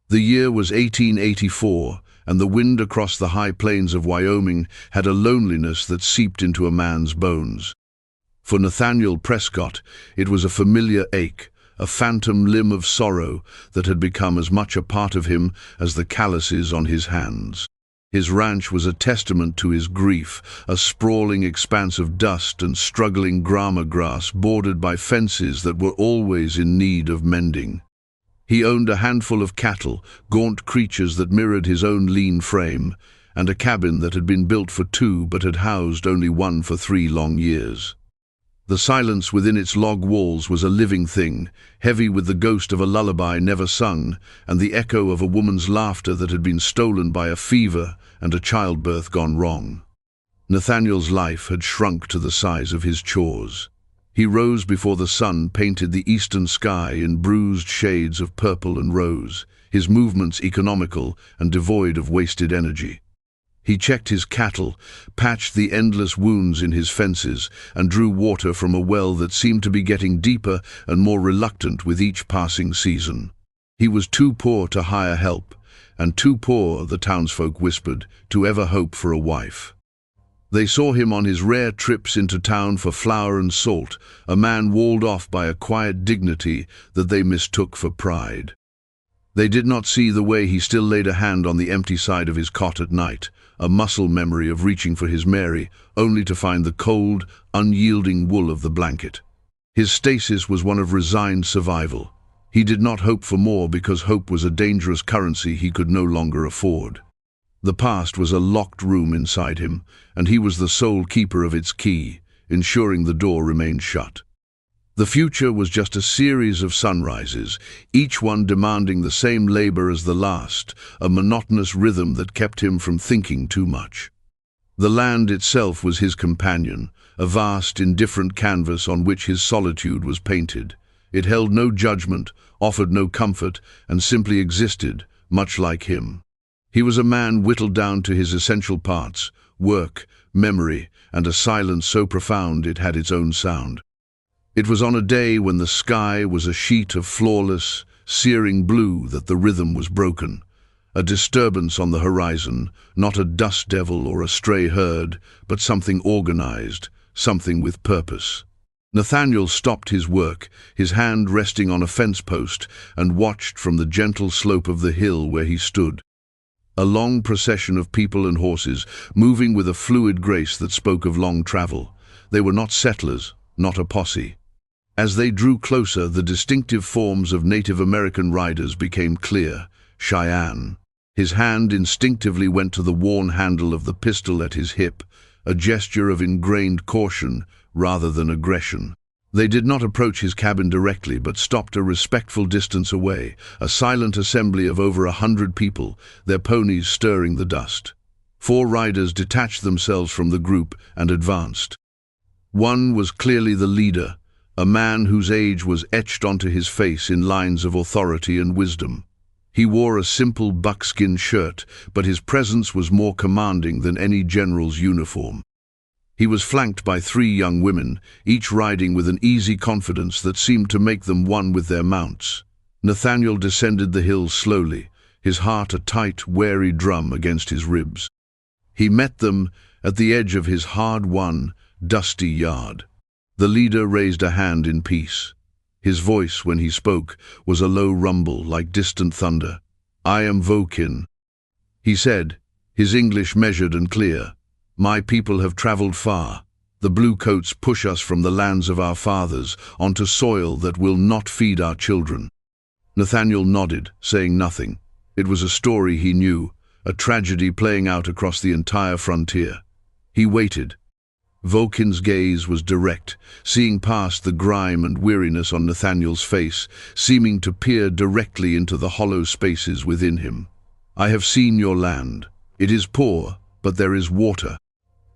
The year was 1884, and the wind across the high plains of Wyoming had a loneliness that seeped into a man's bones. For Nathaniel Prescott, it was a familiar ache, a phantom limb of sorrow that had become as much a part of him as the calluses on his hands. His ranch was a testament to his grief, a sprawling expanse of dust and struggling grama grass bordered by fences that were always in need of mending. He owned a handful of cattle, gaunt creatures that mirrored his own lean frame, and a cabin that had been built for two but had housed only one for 3 long years. The silence within its log walls was a living thing, heavy with the ghost of a lullaby never sung, and the echo of a woman's laughter that had been stolen by a fever and a childbirth gone wrong. Nathaniel's life had shrunk to the size of his chores. He rose before the sun painted the eastern sky in bruised shades of purple and rose, his movements economical and devoid of wasted energy. He checked his cattle, patched the endless wounds in his fences, and drew water from a well that seemed to be getting deeper and more reluctant with each passing season. He was too poor to hire help, and too poor, the townsfolk whispered, to ever hope for a wife. They saw him on his rare trips into town for flour and salt, a man walled off by a quiet dignity that they mistook for pride. They did not see the way he still laid a hand on the empty side of his cot at night, a muscle memory of reaching for his Mary, only to find the cold, unyielding wool of the blanket. His stasis was one of resigned survival. He did not hope for more because hope was a dangerous currency he could no longer afford. The past was a locked room inside him, and he was the sole keeper of its key, ensuring the door remained shut. The future was just a series of sunrises, each one demanding the same labor as the last, a monotonous rhythm that kept him from thinking too much. The land itself was his companion, a vast, indifferent canvas on which his solitude was painted. It held no judgment, offered no comfort, and simply existed, much like him. He was a man whittled down to his essential parts, work, memory, and a silence so profound it had its own sound. It was on a day when the sky was a sheet of flawless, searing blue that the rhythm was broken. A disturbance on the horizon, not a dust devil or a stray herd, but something organized, something with purpose. Nathaniel stopped his work, his hand resting on a fence post, and watched from the gentle slope of the hill where he stood. A long procession of people and horses, moving with a fluid grace that spoke of long travel. They were not settlers, not a posse. As they drew closer, the distinctive forms of Native American riders became clear. Cheyenne. His hand instinctively went to the worn handle of the pistol at his hip, a gesture of ingrained caution rather than aggression. They did not approach his cabin directly, but stopped a respectful distance away, a silent assembly of over 100 people, their ponies stirring the dust. 4 riders detached themselves from the group and advanced. One was clearly the leader, a man whose age was etched onto his face in lines of authority and wisdom. He wore a simple buckskin shirt, but his presence was more commanding than any general's uniform. He was flanked by 3 young women, each riding with an easy confidence that seemed to make them one with their mounts. Nathaniel descended the hill slowly, his heart a tight, wary drum against his ribs. He met them at the edge of his hard-won, dusty yard. The leader raised a hand in peace. His voice, when he spoke, was a low rumble like distant thunder. "I am Vokin," he said, his English measured and clear. "My people have traveled far. The bluecoats push us from the lands of our fathers onto soil that will not feed our children." Nathaniel nodded, saying nothing. It was a story he knew, a tragedy playing out across the entire frontier. He waited. Vokin's gaze was direct, seeing past the grime and weariness on Nathaniel's face, seeming to peer directly into the hollow spaces within him. "I have seen your land. It is poor, but there is water.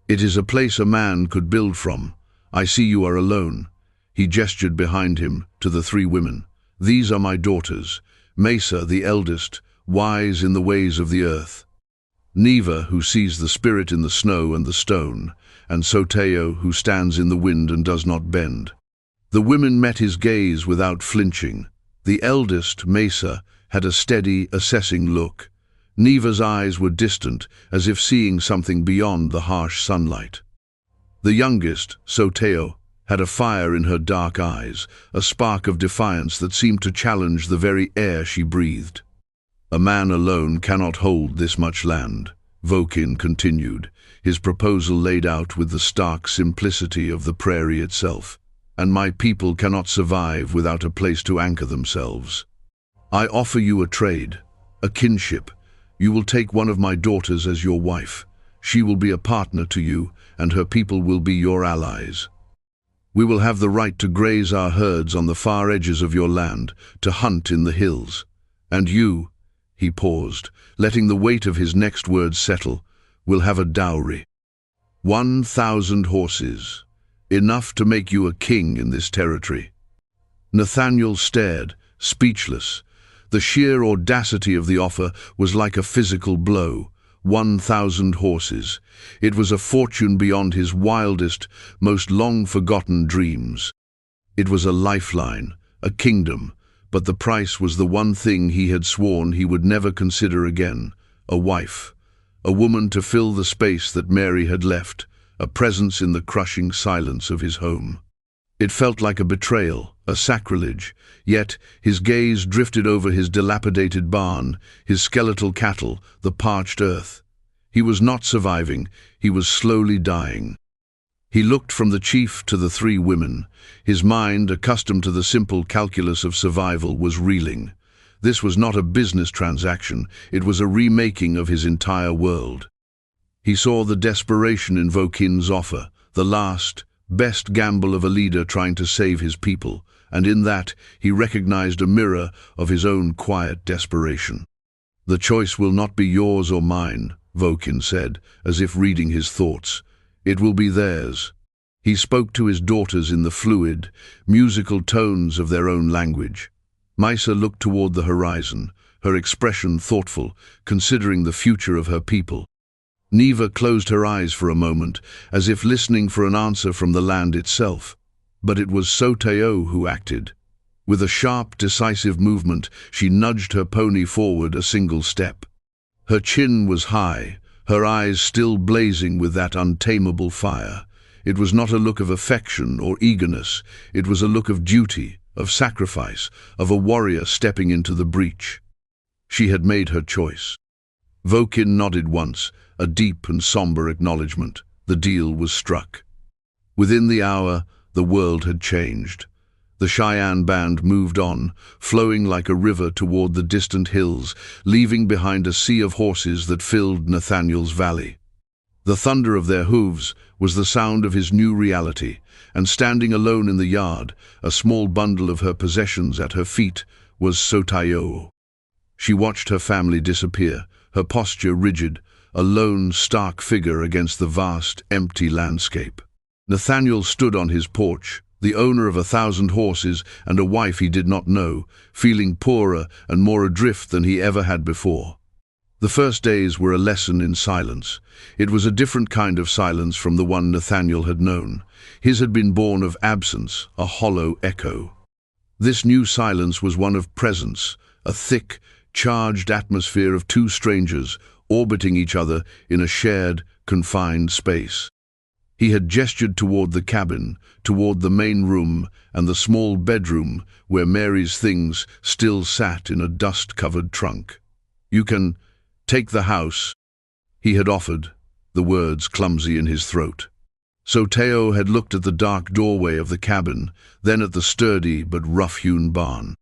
It is a place a man could build from. I see you are alone." He gestured behind him to the 3 women. "These are my daughters, Mesa, the eldest, wise in the ways of the earth; Neva, who sees the spirit in the snow and the stone; and Soteo, who stands in the wind and does not bend." The women met his gaze without flinching. The eldest, Mesa, had a steady, assessing look. Neva's eyes were distant, as if seeing something beyond the harsh sunlight. The youngest, Soteo, had a fire in her dark eyes, a spark of defiance that seemed to challenge the very air she breathed. "A man alone cannot hold this much land," Vokin continued, his proposal laid out with the stark simplicity of the prairie itself. "And my people cannot survive without a place to anchor themselves. I offer you a trade, a kinship. You will take one of my daughters as your wife. She will be a partner to you, and her people will be your allies. We will have the right to graze our herds on the far edges of your land, to hunt in the hills. And you," he paused, letting the weight of his next words settle, "will have a dowry. 1,000 horses, enough to make you a king in this territory." Nathaniel stared, speechless. The sheer audacity of the offer was like a physical blow. 1,000 horses. It was a fortune beyond his wildest, most long-forgotten dreams. It was a lifeline, a kingdom, but the price was the one thing he had sworn he would never consider again: a wife, a woman to fill the space that Mary had left, a presence in the crushing silence of his home. It felt like a betrayal, a sacrilege, yet his gaze drifted over his dilapidated barn, his skeletal cattle, the parched earth. He was not surviving, he was slowly dying. He looked from the chief to the three women. His mind, accustomed to the simple calculus of survival, was reeling. This was not a business transaction, it was a remaking of his entire world. He saw the desperation in Vokin's offer, the last, best gamble of a leader trying to save his people, and in that he recognized a mirror of his own quiet desperation. "The choice will not be yours or mine," Vokin said, as if reading his thoughts. "It will be theirs." He spoke to his daughters in the fluid, musical tones of their own language. Maisa looked toward the horizon, her expression thoughtful, considering the future of her people. Neva closed her eyes for a moment, as if listening for an answer from the land itself. But it was Soteo who acted. With a sharp, decisive movement, she nudged her pony forward a single step. Her chin was high, her eyes still blazing with that untamable fire. It was not a look of affection or eagerness, it was a look of duty, of sacrifice, of a warrior stepping into the breach. She had made her choice. Vokin nodded once, a deep and somber acknowledgement. The deal was struck. Within the hour, the world had changed. The Cheyenne band moved on, flowing like a river toward the distant hills, leaving behind a sea of horses that filled Nathaniel's valley. The thunder of their hooves was the sound of his new reality, and standing alone in the yard, a small bundle of her possessions at her feet, was Soteo. She watched her family disappear, her posture rigid, a lone, stark figure against the vast, empty landscape. Nathaniel stood on his porch, the owner of 1,000 horses and a wife he did not know, feeling poorer and more adrift than he ever had before. The first days were a lesson in silence. It was a different kind of silence from the one Nathaniel had known. His had been born of absence, a hollow echo. This new silence was one of presence, a thick, charged atmosphere of two strangers orbiting each other in a shared, confined space. He had gestured toward the cabin, toward the main room and the small bedroom where Mary's things still sat in a dust-covered trunk. "You can take the house," he had offered, the words clumsy in his throat. Soteo had looked at the dark doorway of the cabin, then at the sturdy but rough-hewn barn.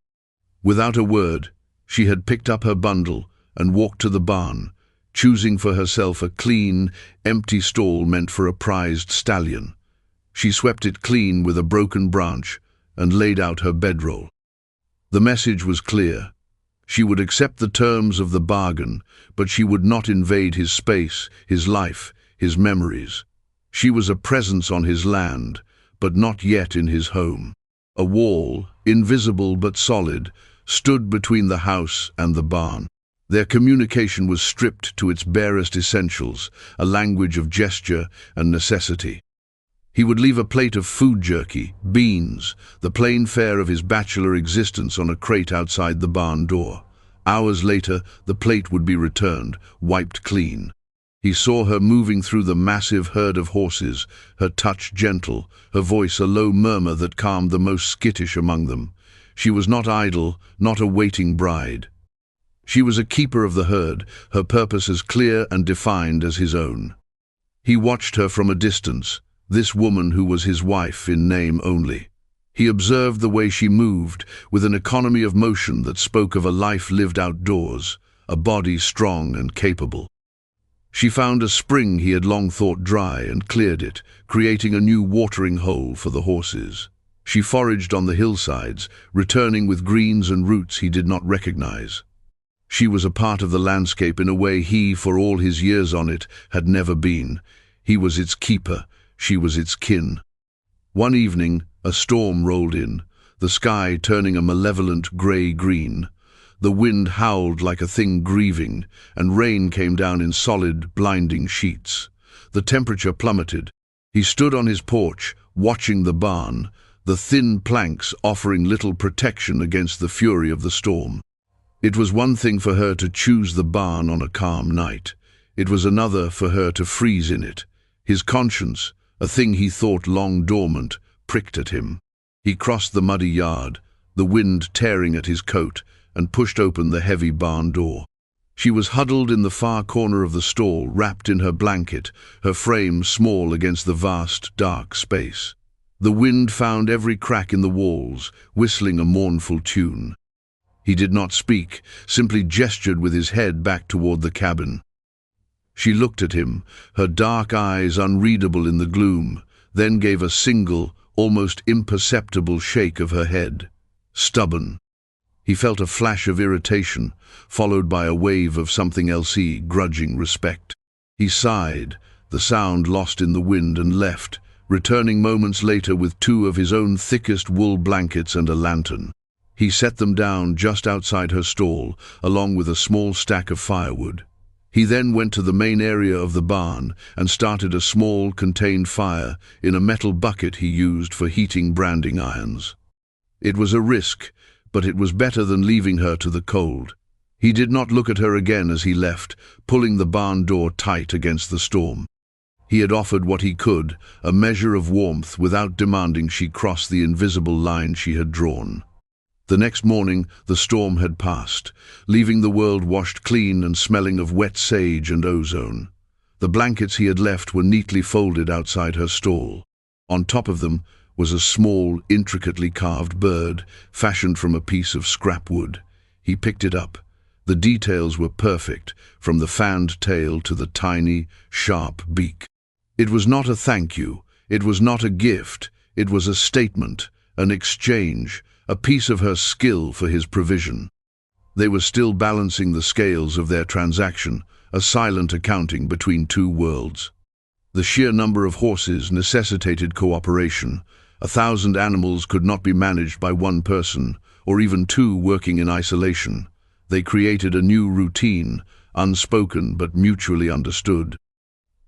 Without a word, she had picked up her bundle and walked to the barn, choosing for herself a clean, empty stall meant for a prized stallion. She swept it clean with a broken branch and laid out her bedroll. The message was clear. She would accept the terms of the bargain, but she would not invade his space, his life, his memories. She was a presence on his land, but not yet in his home. A wall, invisible but solid, stood between the house and the barn. Their communication was stripped to its barest essentials, a language of gesture and necessity. He would leave a plate of food jerky, beans, the plain fare of his bachelor existence on a crate outside the barn door. Hours later, the plate would be returned, wiped clean. He saw her moving through the massive herd of horses, her touch gentle, her voice a low murmur that calmed the most skittish among them. She was not idle, not a waiting bride. She was a keeper of the herd, her purpose as clear and defined as his own. He watched her from a distance, this woman who was his wife in name only. He observed the way she moved, with an economy of motion that spoke of a life lived outdoors, a body strong and capable. She found a spring he had long thought dry and cleared it, creating a new watering hole for the horses. She foraged on the hillsides, returning with greens and roots he did not recognize. She was a part of the landscape in a way he, for all his years on it, had never been. He was its keeper, she was its kin. One evening, a storm rolled in, the sky turning a malevolent grey-green. The wind howled like a thing grieving, and rain came down in solid, blinding sheets. The temperature plummeted. He stood on his porch, watching the barn, the thin planks offering little protection against the fury of the storm. It was one thing for her to choose the barn on a calm night. It was another for her to freeze in it. His conscience, a thing he thought long dormant, pricked at him. He crossed the muddy yard, the wind tearing at his coat, and pushed open the heavy barn door. She was huddled in the far corner of the stall, wrapped in her blanket, her frame small against the vast, dark space. The wind found every crack in the walls, whistling a mournful tune. He did not speak, simply gestured with his head back toward the cabin. She looked at him, her dark eyes unreadable in the gloom, then gave a single, almost imperceptible shake of her head. Stubborn. He felt a flash of irritation, followed by a wave of something else, grudging respect. He sighed, the sound lost in the wind, and left, returning moments later with two of his own thickest wool blankets and a lantern. He set them down just outside her stall, along with a small stack of firewood. He then went to the main area of the barn and started a small, contained fire in a metal bucket he used for heating branding irons. It was a risk, but it was better than leaving her to the cold. He did not look at her again as he left, pulling the barn door tight against the storm. He had offered what he could, a measure of warmth, without demanding she cross the invisible line she had drawn. The next morning, the storm had passed, leaving the world washed clean and smelling of wet sage and ozone. The blankets he had left were neatly folded outside her stall. On top of them was a small, intricately carved bird, fashioned from a piece of scrap wood. He picked it up. The details were perfect, from the fanned tail to the tiny, sharp beak. It was not a thank you, it was not a gift, it was a statement, an exchange, a piece of her skill for his provision. They were still balancing the scales of their transaction, a silent accounting between two worlds. The sheer number of horses necessitated cooperation. 1,000 animals could not be managed by one person, or even two working in isolation. They created a new routine, unspoken but mutually understood.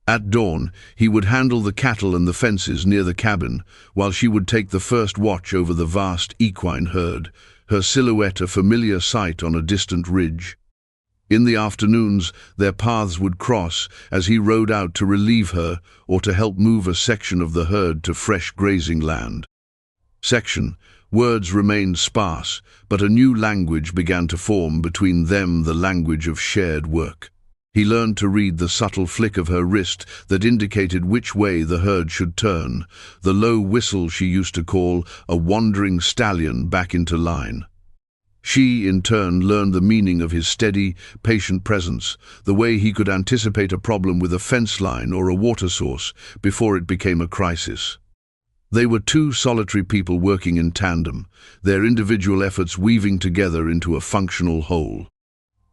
At dawn, he would handle the cattle and the fences near the cabin, while she would take the first watch over the vast equine herd, her silhouette a familiar sight on a distant ridge. In the afternoons, their paths would cross as he rode out to relieve her or to help move a section of the herd to fresh grazing land. Words remained sparse, but a new language began to form between them, the language of shared work. He learned to read the subtle flick of her wrist that indicated which way the herd should turn, the low whistle she used to call a wandering stallion back into line. She, in turn, learned the meaning of his steady, patient presence, the way he could anticipate a problem with a fence line or a water source before it became a crisis. They were two solitary people working in tandem, their individual efforts weaving together into a functional whole.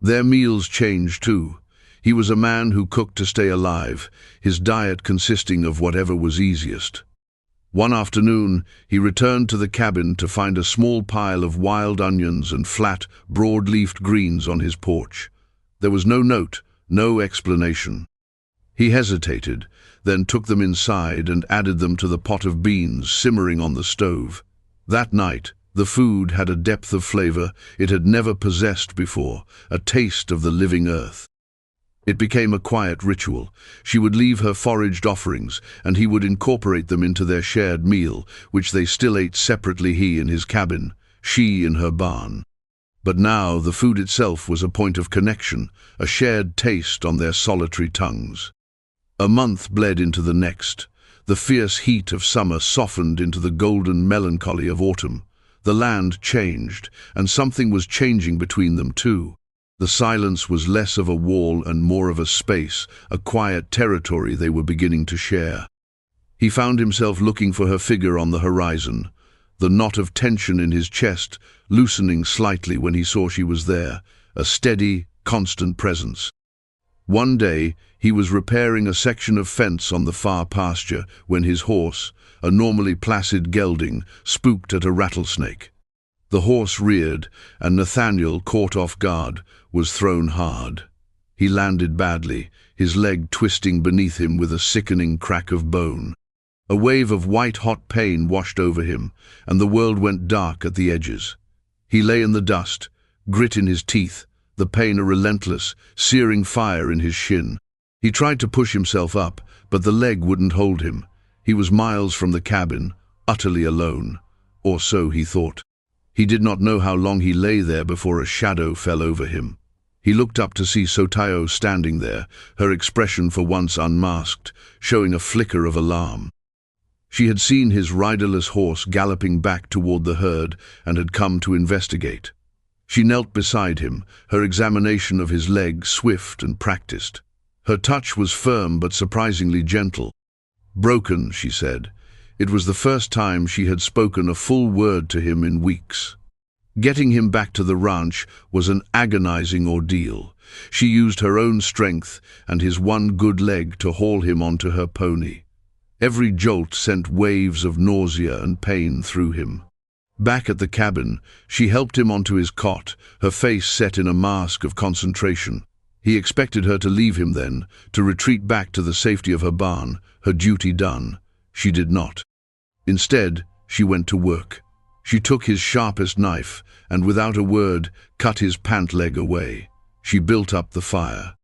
Their meals changed too. He was a man who cooked to stay alive, his diet consisting of whatever was easiest. One afternoon, he returned to the cabin to find a small pile of wild onions and flat, broad-leafed greens on his porch. There was no note, no explanation. He hesitated, then took them inside and added them to the pot of beans simmering on the stove. That night, The food had a depth of flavor it had never possessed before, a taste of the living earth. It became a quiet ritual. She would leave her foraged offerings, and he would incorporate them into their shared meal, which they still ate separately, he in his cabin, she in her barn. But now the food itself was a point of connection, a shared taste on their solitary tongues. A month bled into the next. The fierce heat of summer softened into the golden melancholy of autumn. The land changed, and something was changing between them too. The silence was less of a wall and more of a space, a quiet territory they were beginning to share. He found himself looking for her figure on the horizon, the knot of tension in his chest loosening slightly when he saw she was there, a steady, constant presence. One day, he was repairing a section of fence on the far pasture when his horse, a normally placid gelding, spooked at a rattlesnake. The horse reared, and Nathaniel, caught off guard, was thrown hard. He landed badly, his leg twisting beneath him with a sickening crack of bone. A wave of white-hot pain washed over him, and the world went dark at the edges. He lay in the dust, grit in his teeth, the pain a relentless, searing fire in his shin. He tried to push himself up, but the leg wouldn't hold him. He was miles from the cabin, utterly alone. Or so he thought. He did not know how long he lay there before a shadow fell over him. He looked up to see Sotayo standing there, her expression for once unmasked, showing a flicker of alarm. She had seen his riderless horse galloping back toward the herd and had come to investigate. She knelt beside him, her examination of his leg swift and practiced. Her touch was firm but surprisingly gentle. "Broken," she said. It was the first time she had spoken a full word to him in weeks. Getting him back to the ranch was an agonizing ordeal. She used her own strength and his one good leg to haul him onto her pony. Every jolt sent waves of nausea and pain through him. Back at the cabin, she helped him onto his cot, her face set in a mask of concentration. He expected her to leave him then, to retreat back to the safety of her barn, her duty done. She did not. Instead, she went to work. She took his sharpest knife and, without a word, cut his pant leg away. She built up the fire.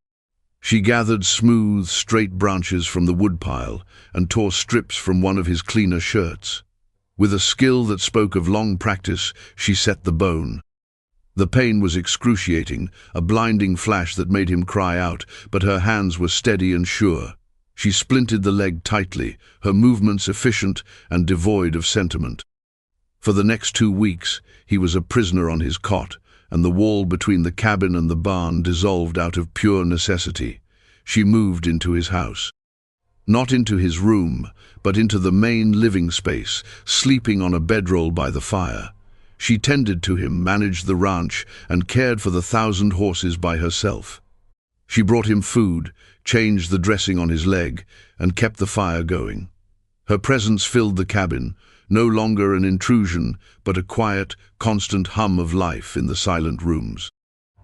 She gathered smooth, straight branches from the woodpile and tore strips from one of his cleaner shirts. With a skill that spoke of long practice, she set the bone. The pain was excruciating, a blinding flash that made him cry out, but her hands were steady and sure. She splinted the leg tightly, her movements efficient and devoid of sentiment. For the next 2 weeks, he was a prisoner on his cot, and the wall between the cabin and the barn dissolved out of pure necessity. She moved into his house. Not into his room, but into the main living space, sleeping on a bedroll by the fire. She tended to him, managed the ranch, and cared for the 1,000 horses by herself. She brought him food, changed the dressing on his leg, and kept the fire going. Her presence filled the cabin, no longer an intrusion, but a quiet, constant hum of life in the silent rooms.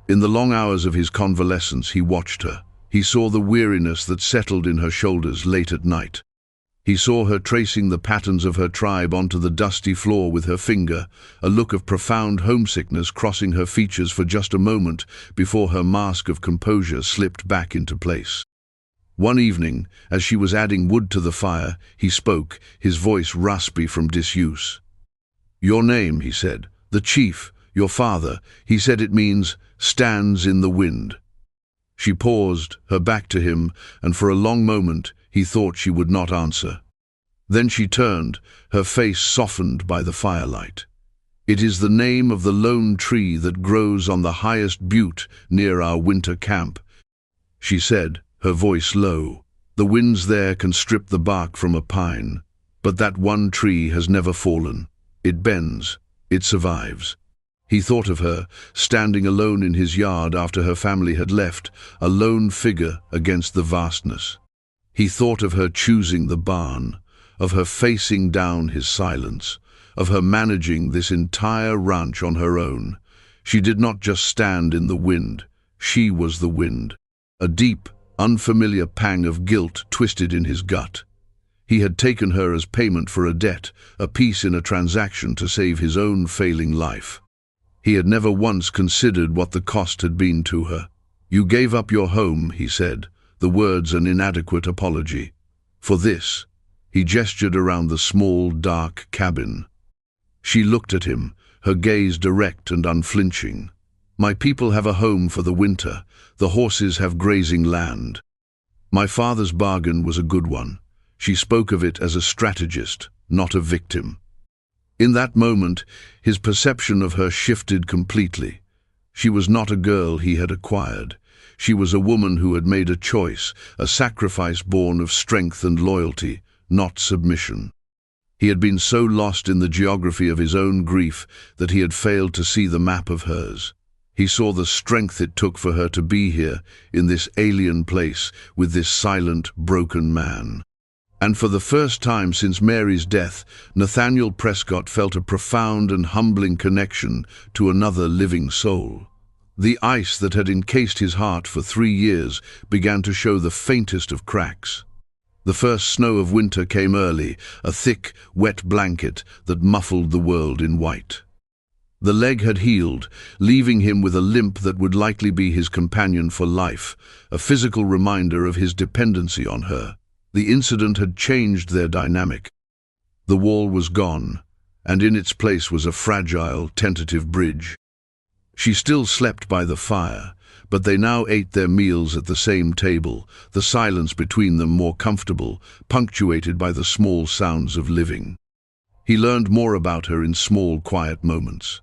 In the long hours of his convalescence, he watched her. He saw the weariness that settled in her shoulders late at night. He saw her tracing the patterns of her tribe onto the dusty floor with her finger, a look of profound homesickness crossing her features for just a moment before her mask of composure slipped back into place. One evening, as she was adding wood to the fire, he spoke, his voice raspy from disuse. "Your name," he said. "The chief, your father, he said it means, stands in the wind." She paused, her back to him, and for a long moment he thought she would not answer. Then she turned, her face softened by the firelight. "It is the name of the lone tree that grows on the highest butte near our winter camp," she said, her voice low. "The winds there can strip the bark from a pine, but that one tree has never fallen. It bends, it survives." He thought of her, standing alone in his yard after her family had left, a lone figure against the vastness. He thought of her choosing the barn, of her facing down his silence, of her managing this entire ranch on her own. She did not just stand in the wind, she was the wind. A deep, unfamiliar pang of guilt twisted in his gut. He had taken her as payment for a debt, a piece in a transaction to save his own failing life. He had never once considered what the cost had been to her. "You gave up your home," he said, the words an inadequate apology. "For this." He gestured around the small, dark cabin. She looked at him, her gaze direct and unflinching. "My people have a home for the winter. The horses have grazing land. My father's bargain was a good one." She spoke of it as a strategist, not a victim. In that moment, his perception of her shifted completely. She was not a girl he had acquired. She was a woman who had made a choice, a sacrifice born of strength and loyalty, not submission. He had been so lost in the geography of his own grief that he had failed to see the map of hers. He saw the strength it took for her to be here, in this alien place, with this silent, broken man. And for the first time since Mary's death, Nathaniel Prescott felt a profound and humbling connection to another living soul. The ice that had encased his heart for 3 years began to show the faintest of cracks. The first snow of winter came early, a thick, wet blanket that muffled the world in white. The leg had healed, leaving him with a limp that would likely be his companion for life, a physical reminder of his dependency on her. The incident had changed their dynamic. The wall was gone, and in its place was a fragile, tentative bridge. She still slept by the fire, but they now ate their meals at the same table, the silence between them more comfortable, punctuated by the small sounds of living. He learned more about her in small, quiet moments.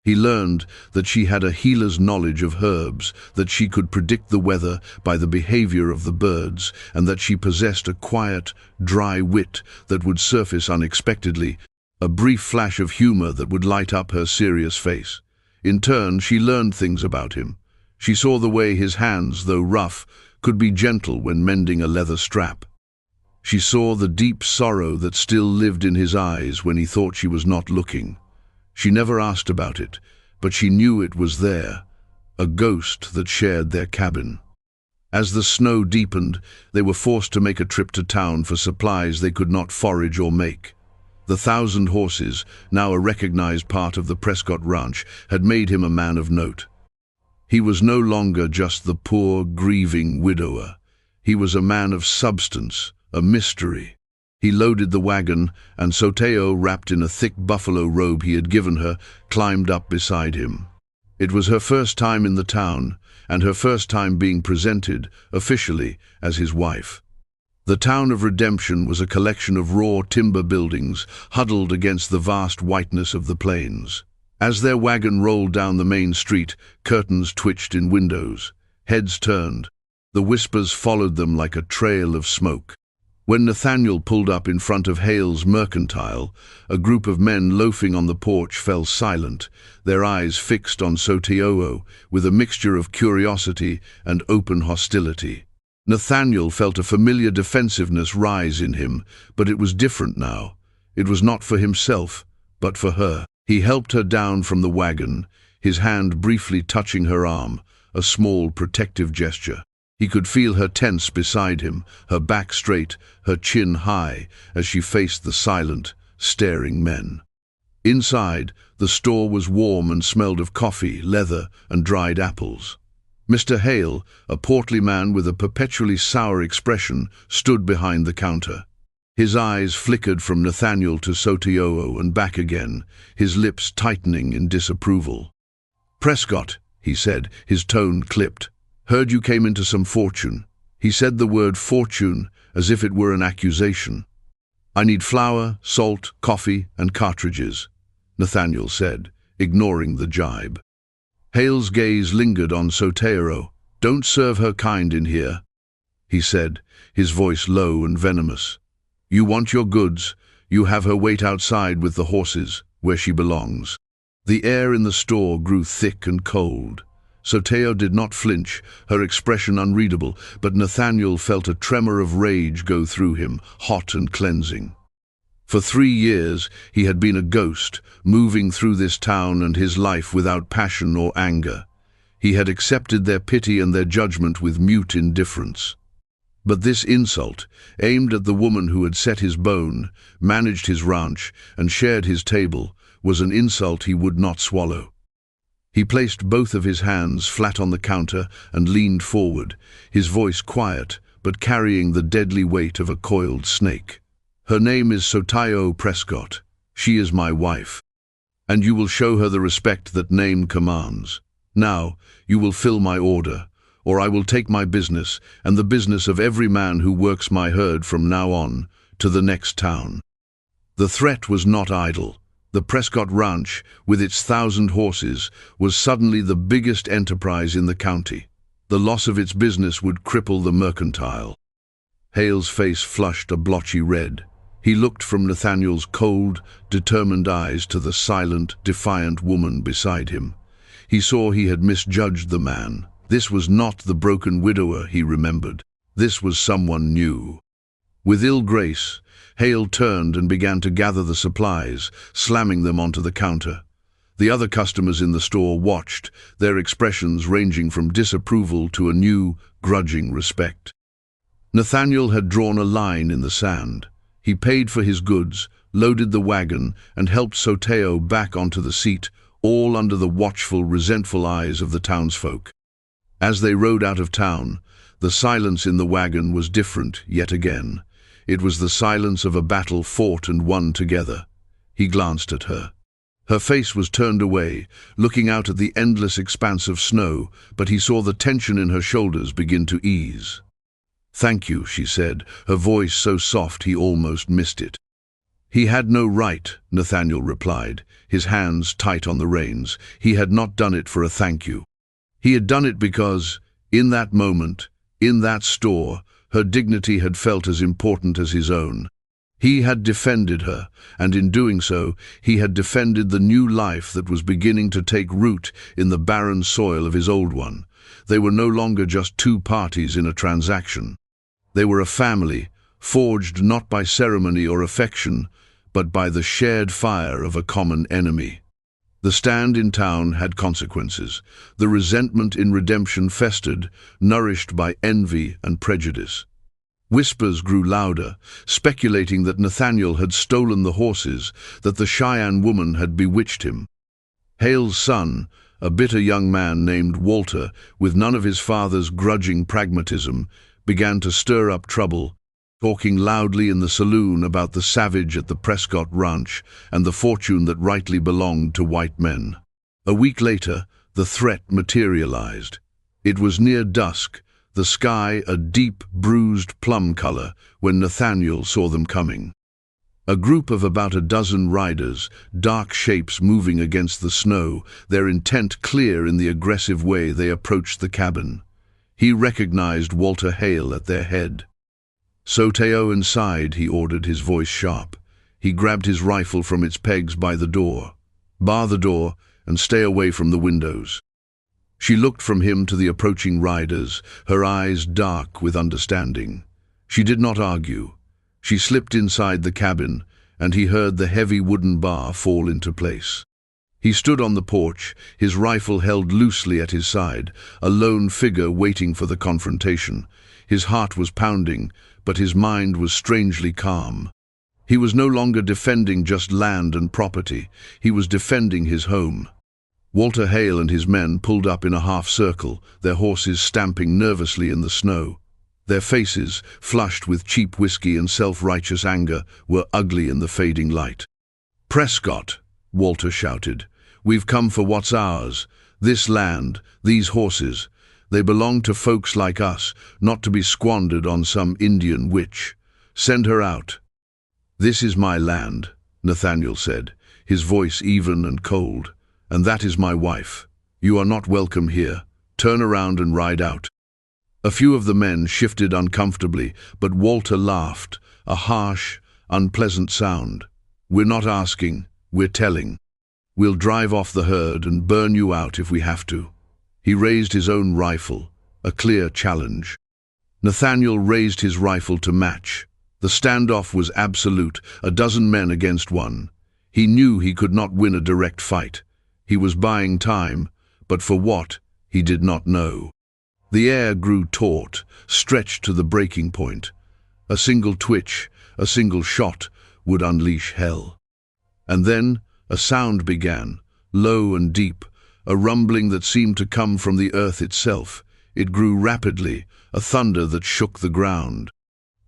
He learned that she had a healer's knowledge of herbs, that she could predict the weather by the behavior of the birds, and that she possessed a quiet, dry wit that would surface unexpectedly, a brief flash of humor that would light up her serious face. In turn, she learned things about him. She saw the way his hands, though rough, could be gentle when mending a leather strap. She saw the deep sorrow that still lived in his eyes when he thought she was not looking. She never asked about it, but she knew it was there, a ghost that shared their cabin. As the snow deepened, they were forced to make a trip to town for supplies they could not forage or make. The 1,000 horses, now a recognized part of the Prescott Ranch, had made him a man of note. He was no longer just the poor, grieving widower. He was a man of substance, a mystery. He loaded the wagon, and Soteo, wrapped in a thick buffalo robe he had given her, climbed up beside him. It was her first time in the town, and her first time being presented, officially, as his wife. The town of Redemption was a collection of raw timber buildings, huddled against the vast whiteness of the plains. As their wagon rolled down the main street, curtains twitched in windows. Heads turned. The whispers followed them like a trail of smoke. When Nathaniel pulled up in front of Hale's Mercantile, a group of men loafing on the porch fell silent, their eyes fixed on Soteo with a mixture of curiosity and open hostility. Nathaniel felt a familiar defensiveness rise in him, but it was different now. It was not for himself, but for her. He helped her down from the wagon, his hand briefly touching her arm, a small protective gesture. He could feel her tense beside him, her back straight, her chin high, as she faced the silent, staring men. Inside, the store was warm and smelled of coffee, leather, and dried apples. Mr. Hale, a portly man with a perpetually sour expression, stood behind the counter. His eyes flickered from Nathaniel to Soteo and back again, his lips tightening in disapproval. "Prescott," he said, his tone clipped. "Heard you came into some fortune." He said the word fortune as if it were an accusation. "I need flour, salt, coffee, and cartridges," Nathaniel said, ignoring the jibe. Hale's gaze lingered on Sotero. "Don't serve her kind in here," he said, his voice low and venomous. "You want your goods, you have her wait outside with the horses, where she belongs." The air in the store grew thick and cold. Soteo did not flinch, her expression unreadable, but Nathaniel felt a tremor of rage go through him, hot and cleansing. For 3 years he had been a ghost, moving through this town and his life without passion or anger. He had accepted their pity and their judgment with mute indifference. But this insult, aimed at the woman who had set his bone, managed his ranch, and shared his table, was an insult he would not swallow. He placed both of his hands flat on the counter and leaned forward, his voice quiet, but carrying the deadly weight of a coiled snake. "Her name is Sotayo Prescott. She is my wife. And you will show her the respect that name commands. Now, you will fill my order, or I will take my business, and the business of every man who works my herd from now on, to the next town." The threat was not idle. The Prescott Ranch, with its 1,000 horses, was suddenly the biggest enterprise in the county. The loss of its business would cripple the mercantile. Hale's face flushed a blotchy red. He looked from Nathaniel's cold, determined eyes to the silent, defiant woman beside him. He saw he had misjudged the man. This was not the broken widower he remembered. This was someone new. With ill grace, Hale turned and began to gather the supplies, slamming them onto the counter. The other customers in the store watched, their expressions ranging from disapproval to a new, grudging respect. Nathaniel had drawn a line in the sand. He paid for his goods, loaded the wagon, and helped Sotayo back onto the seat, all under the watchful, resentful eyes of the townsfolk. As they rode out of town, the silence in the wagon was different yet again. It was the silence of a battle fought and won together. He glanced at her. Her face was turned away, looking out at the endless expanse of snow, but he saw the tension in her shoulders begin to ease. "Thank you," she said, her voice so soft he almost missed it. "He had no right," Nathaniel replied, his hands tight on the reins. He had not done it for a thank you. He had done it because, in that moment, in that store, her dignity had felt as important as his own. He had defended her, and in doing so, he had defended the new life that was beginning to take root in the barren soil of his old one. They were no longer just two parties in a transaction. They were a family, forged not by ceremony or affection, but by the shared fire of a common enemy. The stand in town had consequences. The resentment in redemption festered, nourished by envy and prejudice. Whispers grew louder, speculating that Nathaniel had stolen the horses, that the Cheyenne woman had bewitched him. Hale's son, a bitter young man named Walter, with none of his father's grudging pragmatism, began to stir up trouble, talking loudly in the saloon about the savage at the Prescott Ranch and the fortune that rightly belonged to white men. A week later, the threat materialized. It was near dusk, the sky a deep, bruised plum color, when Nathaniel saw them coming. A group of about a dozen riders, dark shapes moving against the snow, their intent clear in the aggressive way they approached the cabin. He recognized Walter Hale at their head. "Sotayo inside," he ordered, his voice sharp. He grabbed his rifle from its pegs by the door. "Bar the door and stay away from the windows." She looked from him to the approaching riders, her eyes dark with understanding. She did not argue. She slipped inside the cabin, and he heard the heavy wooden bar fall into place. He stood on the porch, his rifle held loosely at his side, a lone figure waiting for the confrontation. His heart was pounding, but his mind was strangely calm. He was no longer defending just land and property. He was defending his home. Walter Hale and his men pulled up in a half-circle, their horses stamping nervously in the snow. Their faces, flushed with cheap whiskey and self-righteous anger, were ugly in the fading light. "Prescott," Walter shouted, "we've come for what's ours. This land, these horses. They belong to folks like us, not to be squandered on some Indian witch. Send her out." "This is my land," Nathaniel said, his voice even and cold. "And that is my wife. You are not welcome here. Turn around and ride out." A few of the men shifted uncomfortably, but Walter laughed, a harsh, unpleasant sound. "We're not asking, we're telling. We'll drive off the herd and burn you out if we have to." He raised his own rifle, a clear challenge. Nathaniel raised his rifle to match. The standoff was absolute, a dozen men against one. He knew he could not win a direct fight. He was buying time, but for what, he did not know. The air grew taut, stretched to the breaking point. A single twitch, a single shot, would unleash hell. And then a sound began, low and deep, a rumbling that seemed to come from the earth itself. It grew rapidly, a thunder that shook the ground.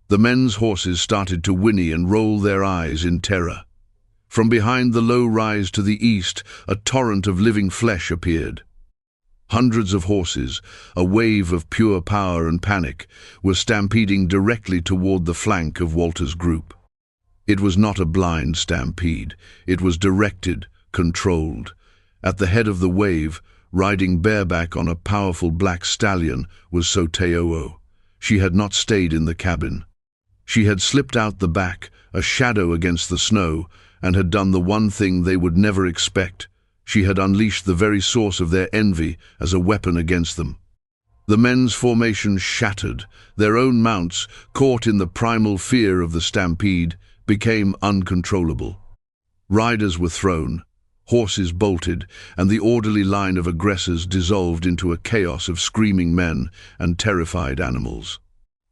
The men's horses started to whinny and roll their eyes in terror. From behind the low rise to the east, a torrent of living flesh appeared. Hundreds of horses, a wave of pure power and panic, were stampeding directly toward the flank of Walter's group. It was not a blind stampede. It was directed, controlled. At the head of the wave, riding bareback on a powerful black stallion, was Sotao. She had not stayed in the cabin. She had slipped out the back, a shadow against the snow, and had done the one thing they would never expect. She had unleashed the very source of their envy as a weapon against them. The men's formation shattered. Their own mounts, caught in the primal fear of the stampede, became uncontrollable. Riders were thrown, horses bolted, and the orderly line of aggressors dissolved into a chaos of screaming men and terrified animals.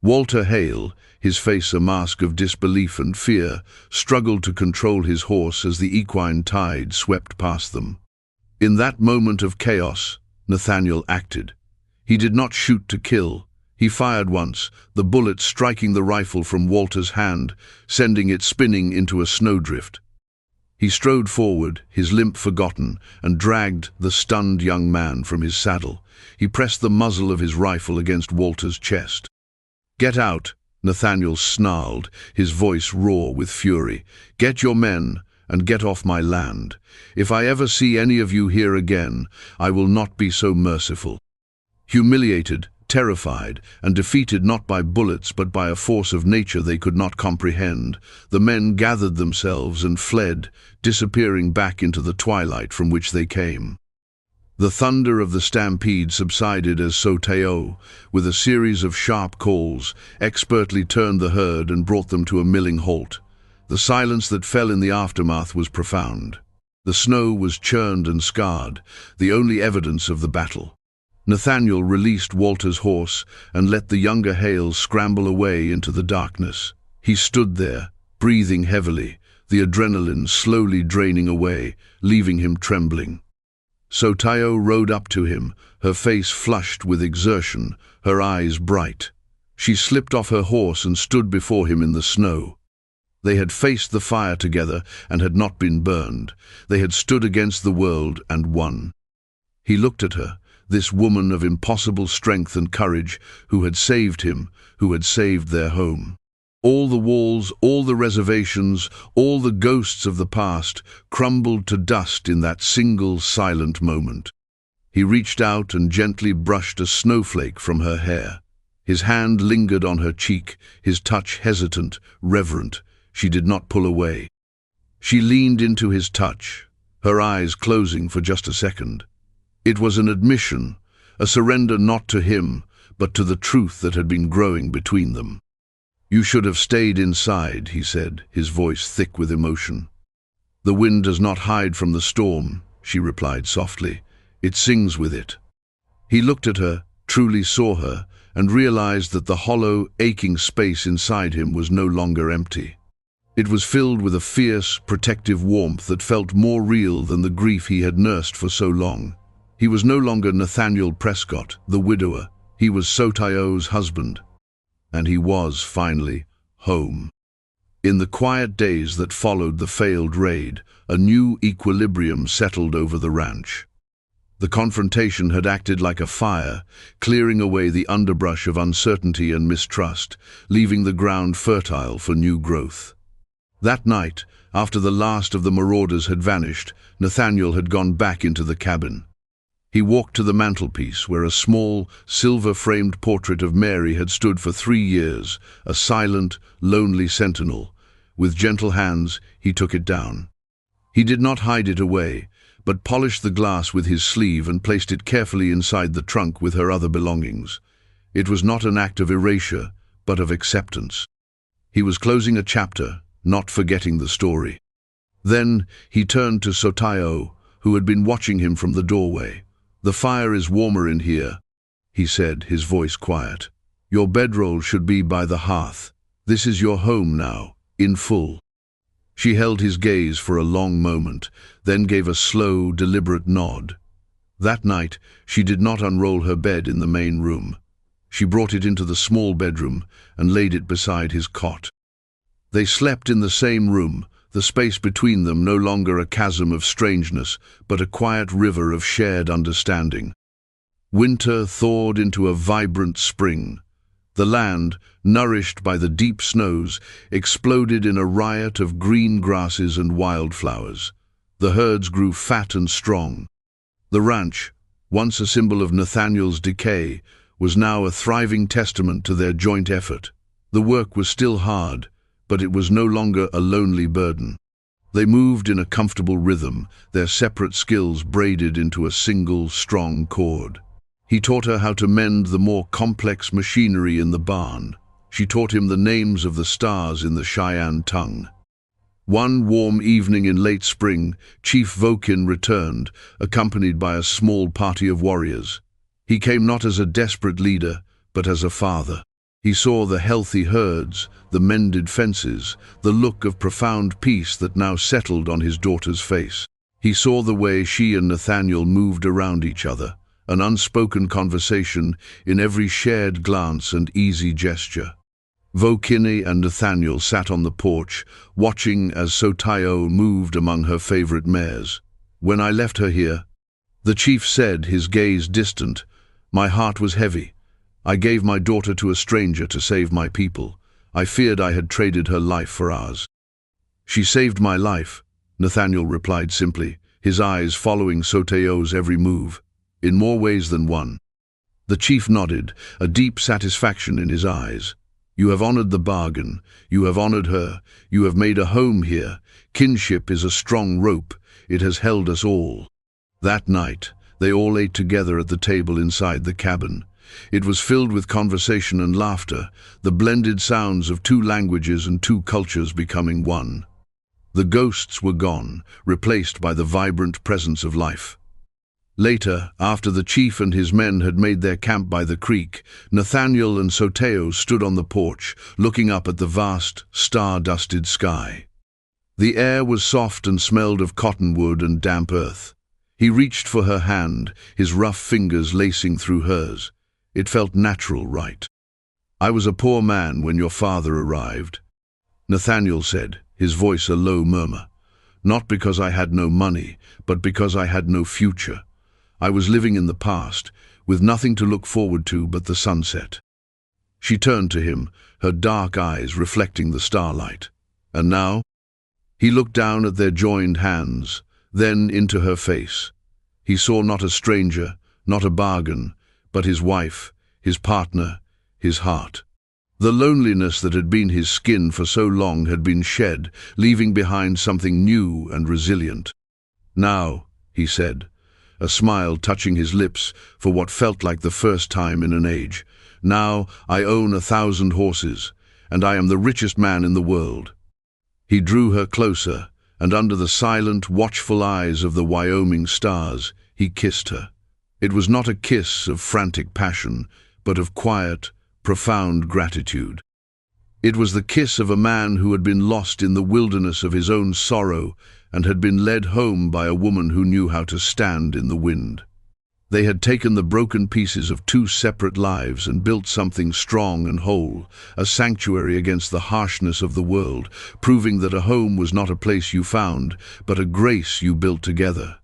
Walter Hale, his face a mask of disbelief and fear, struggled to control his horse as the equine tide swept past them. In that moment of chaos, Nathaniel acted. He did not shoot to kill. He fired once, the bullet striking the rifle from Walter's hand, sending it spinning into a snowdrift. He strode forward, his limp forgotten, and dragged the stunned young man from his saddle. He pressed the muzzle of his rifle against Walter's chest. "Get out," Nathaniel snarled, his voice raw with fury. "Get your men, and get off my land. If I ever see any of you here again, I will not be so merciful." Humiliated, terrified, and defeated not by bullets but by a force of nature they could not comprehend, the men gathered themselves and fled, disappearing back into the twilight from which they came. The thunder of the stampede subsided as Sotao, with a series of sharp calls, expertly turned the herd and brought them to a milling halt. The silence that fell in the aftermath was profound. The snow was churned and scarred, the only evidence of the battle. Nathaniel released Walter's horse and let the younger Hale scramble away into the darkness. He stood there, breathing heavily, the adrenaline slowly draining away, leaving him trembling. Sotao rode up to him, her face flushed with exertion, her eyes bright. She slipped off her horse and stood before him in the snow. They had faced the fire together and had not been burned. They had stood against the world and won. He looked at her, this woman of impossible strength and courage, who had saved him, who had saved their home. All the walls, all the reservations, all the ghosts of the past crumbled to dust in that single silent moment. He reached out and gently brushed a snowflake from her hair. His hand lingered on her cheek, his touch hesitant, reverent. She did not pull away. She leaned into his touch, her eyes closing for just a second. It was an admission, a surrender not to him, but to the truth that had been growing between them. "You should have stayed inside," he said, his voice thick with emotion. "The wind does not hide from the storm," she replied softly. "It sings with it." He looked at her, truly saw her, and realized that the hollow, aching space inside him was no longer empty. It was filled with a fierce, protective warmth that felt more real than the grief he had nursed for so long. He was no longer Nathaniel Prescott, the widower. He was Sotao's husband. And he was, finally, home. In the quiet days that followed the failed raid, a new equilibrium settled over the ranch. The confrontation had acted like a fire, clearing away the underbrush of uncertainty and mistrust, leaving the ground fertile for new growth. That night, after the last of the marauders had vanished, Nathaniel had gone back into the cabin. He walked to the mantelpiece where a small, silver-framed portrait of Mary had stood for 3 years, a silent, lonely sentinel. With gentle hands, he took it down. He did not hide it away, but polished the glass with his sleeve and placed it carefully inside the trunk with her other belongings. It was not an act of erasure, but of acceptance. He was closing a chapter, not forgetting the story. Then he turned to Sotao, who had been watching him from the doorway. "The fire is warmer in here." he said, his voice quiet. Your bedroll should be by the hearth. This is your home now, in full. She held his gaze for a long moment, then gave a slow, deliberate nod. That night, she did not unroll her bed in the main room. She brought it into the small bedroom and laid it beside his cot. They slept in the same room, the space between them no longer a chasm of strangeness, but a quiet river of shared understanding. Winter thawed into a vibrant spring. The land, nourished by the deep snows, exploded in a riot of green grasses and wildflowers. The herds grew fat and strong. The ranch, once a symbol of Nathaniel's decay, was now a thriving testament to their joint effort. The work was still hard, but it was no longer a lonely burden. They moved in a comfortable rhythm, their separate skills braided into a single, strong cord. He taught her how to mend the more complex machinery in the barn. She taught him the names of the stars in the Cheyenne tongue. One warm evening in late spring, Chief Vokin returned, accompanied by a small party of warriors. He came not as a desperate leader, but as a father. He saw the healthy herds, the mended fences, the look of profound peace that now settled on his daughter's face. He saw the way she and Nathaniel moved around each other, an unspoken conversation in every shared glance and easy gesture. Vokini and Nathaniel sat on the porch, watching as Sotayo moved among her favorite mares. When I left her here, the chief said, his gaze distant, my heart was heavy. I gave my daughter to a stranger to save my people. I feared I had traded her life for ours. She saved my life, Nathaniel replied simply, his eyes following Sotayo's every move, in more ways than one. The chief nodded, a deep satisfaction in his eyes. You have honored the bargain. You have honored her. You have made a home here. Kinship is a strong rope. It has held us all. That night, they all ate together at the table inside the cabin. It was filled with conversation and laughter, the blended sounds of two languages and two cultures becoming one. The ghosts were gone, replaced by the vibrant presence of life. Later, after the chief and his men had made their camp by the creek, Nathaniel and Sotayo stood on the porch, looking up at the vast, star-dusted sky. The air was soft and smelled of cottonwood and damp earth. He reached for her hand, his rough fingers lacing through hers. It felt natural, right? I was a poor man when your father arrived, Nathaniel said, his voice a low murmur. Not because I had no money, but because I had no future. I was living in the past, with nothing to look forward to but the sunset. She turned to him, her dark eyes reflecting the starlight. And now? He looked down at their joined hands, then into her face. He saw not a stranger, not a bargain, but his wife, his partner, his heart. The loneliness that had been his skin for so long had been shed, leaving behind something new and resilient. Now, he said, a smile touching his lips for what felt like the first time in an age. Now I own 1,000 horses, and I am the richest man in the world. He drew her closer, and under the silent, watchful eyes of the Wyoming stars, he kissed her. It was not a kiss of frantic passion, but of quiet, profound gratitude. It was the kiss of a man who had been lost in the wilderness of his own sorrow and had been led home by a woman who knew how to stand in the wind. They had taken the broken pieces of two separate lives and built something strong and whole, a sanctuary against the harshness of the world, proving that a home was not a place you found, but a grace you built together.